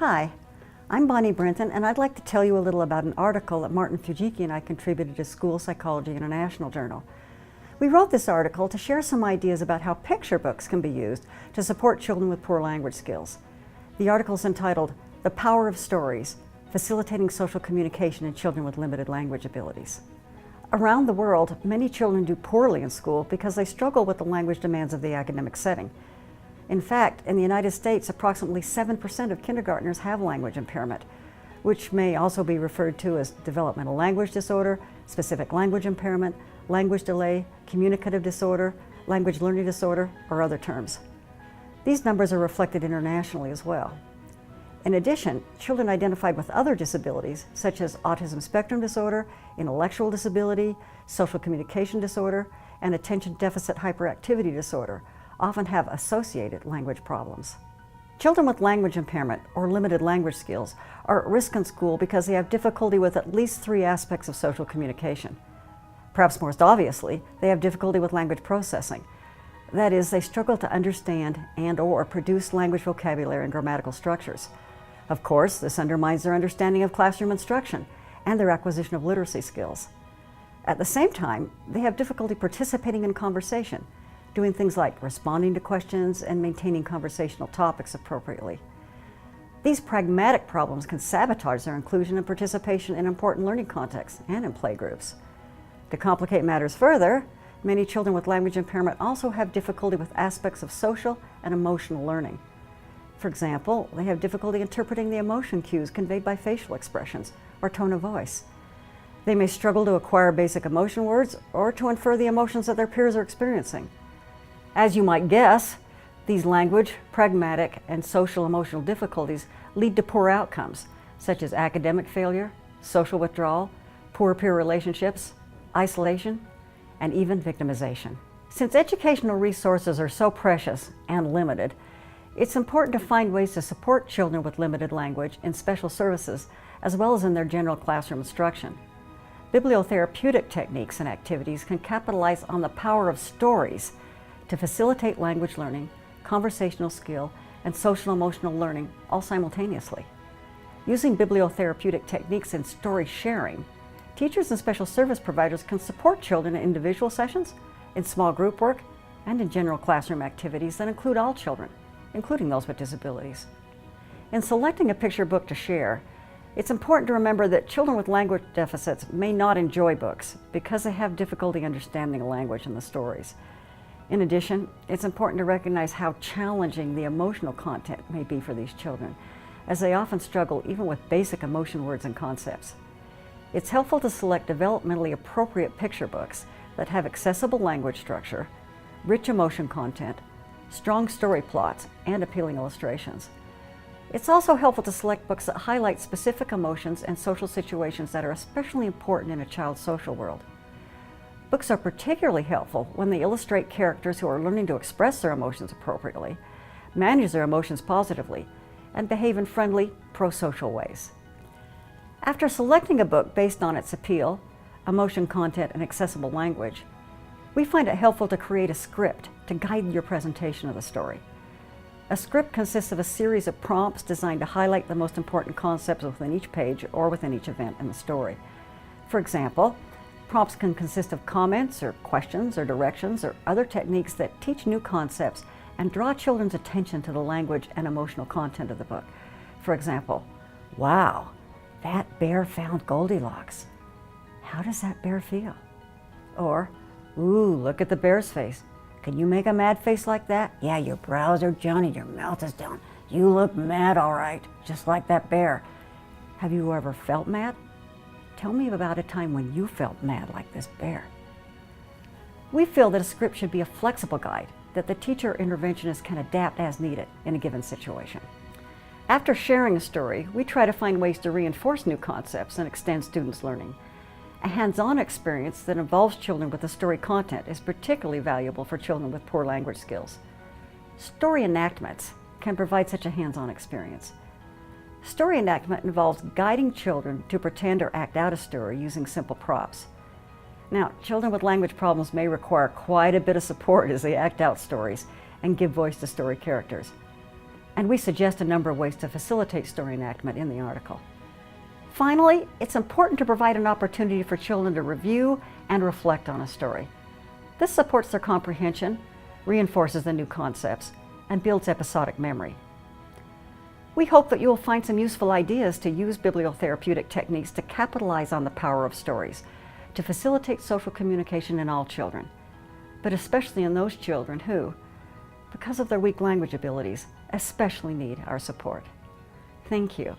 Hi, I'm Bonnie Brinton, and I'd like to tell you a little about an article that Martin Fujiki and I contributed to School Psychology International Journal. We wrote this article to share some ideas about how picture books can be used to support children with poor language skills. The article is entitled, "The Power of Stories, Facilitating Social Communication in Children with Limited Language Abilities." Around the world, many children do poorly in school because they struggle with the language demands of the academic setting. In fact, in the United States, approximately 7% of kindergartners have language impairment, which may also be referred to as developmental language disorder, specific language impairment, language delay, communicative disorder, language learning disorder, or other terms. These numbers are reflected internationally as well. In addition, children identified with other disabilities, such as autism spectrum disorder, intellectual disability, social communication disorder, and attention deficit hyperactivity disorder, often have associated language problems. Children with language impairment or limited language skills are at risk in school because they have difficulty with at least 3 aspects of social communication. Perhaps most obviously, they have difficulty with language processing. That is, they struggle to understand and/or produce language vocabulary and grammatical structures. Of course, this undermines their understanding of classroom instruction and their acquisition of literacy skills. At the same time, they have difficulty participating in conversation, doing things like responding to questions and maintaining conversational topics appropriately. These pragmatic problems can sabotage their inclusion and participation in important learning contexts and in playgroups. To complicate matters further, many children with language impairment also have difficulty with aspects of social and emotional learning. For example, they have difficulty interpreting the emotion cues conveyed by facial expressions or tone of voice. They may struggle to acquire basic emotion words or to infer the emotions that their peers are experiencing. As you might guess, these language, pragmatic, and social emotional difficulties lead to poor outcomes, such as academic failure, social withdrawal, poor peer relationships, isolation, and even victimization. Since educational resources are so precious and limited, it's important to find ways to support children with limited language in special services, as well as in their general classroom instruction. Bibliotherapeutic techniques and activities can capitalize on the power of stories to facilitate language learning, conversational skill, and social emotional learning all simultaneously. Using bibliotherapeutic techniques in story sharing, teachers and special service providers can support children in individual sessions, in small group work, and in general classroom activities that include all children, including those with disabilities. In selecting a picture book to share, it's important to remember that children with language deficits may not enjoy books because they have difficulty understanding the language in the stories. In addition, it's important to recognize how challenging the emotional content may be for these children, as they often struggle even with basic emotion words and concepts. It's helpful to select developmentally appropriate picture books that have accessible language structure, rich emotion content, strong story plots, and appealing illustrations. It's also helpful to select books that highlight specific emotions and social situations that are especially important in a child's social world. Books are particularly helpful when they illustrate characters who are learning to express their emotions appropriately, manage their emotions positively, and behave in friendly, pro-social ways. After selecting a book based on its appeal, emotion content, and accessible language, we find it helpful to create a script to guide your presentation of the story. A script consists of a series of prompts designed to highlight the most important concepts within each page or within each event in the story. For example, prompts can consist of comments or questions or directions or other techniques that teach new concepts and draw children's attention to the language and emotional content of the book. For example, "Wow, that bear found Goldilocks. How does that bear feel?" Or, "Ooh, look at the bear's face. Can you make a mad face like that? Yeah, your brows are down and your mouth is down. You look mad, all right, just like that bear. Have you ever felt mad? Tell me about a time when you felt mad like this bear." We feel that a script should be a flexible guide that the teacher or interventionist can adapt as needed in a given situation. After sharing a story, we try to find ways to reinforce new concepts and extend students' learning. A hands-on experience that involves children with the story content is particularly valuable for children with poor language skills. Story enactments can provide such a hands-on experience. Story enactment involves guiding children to pretend or act out a story using simple props. Now, children with language problems may require quite a bit of support as they act out stories and give voice to story characters. and we suggest a number of ways to facilitate story enactment in the article. Finally, it's important to provide an opportunity for children to review and reflect on a story. This supports their comprehension, reinforces the new concepts, and builds episodic memory. We hope that you will find some useful ideas to use bibliotherapeutic techniques to capitalize on the power of stories, to facilitate social communication in all children, but especially in those children who, because of their weak language abilities, especially need our support. Thank you.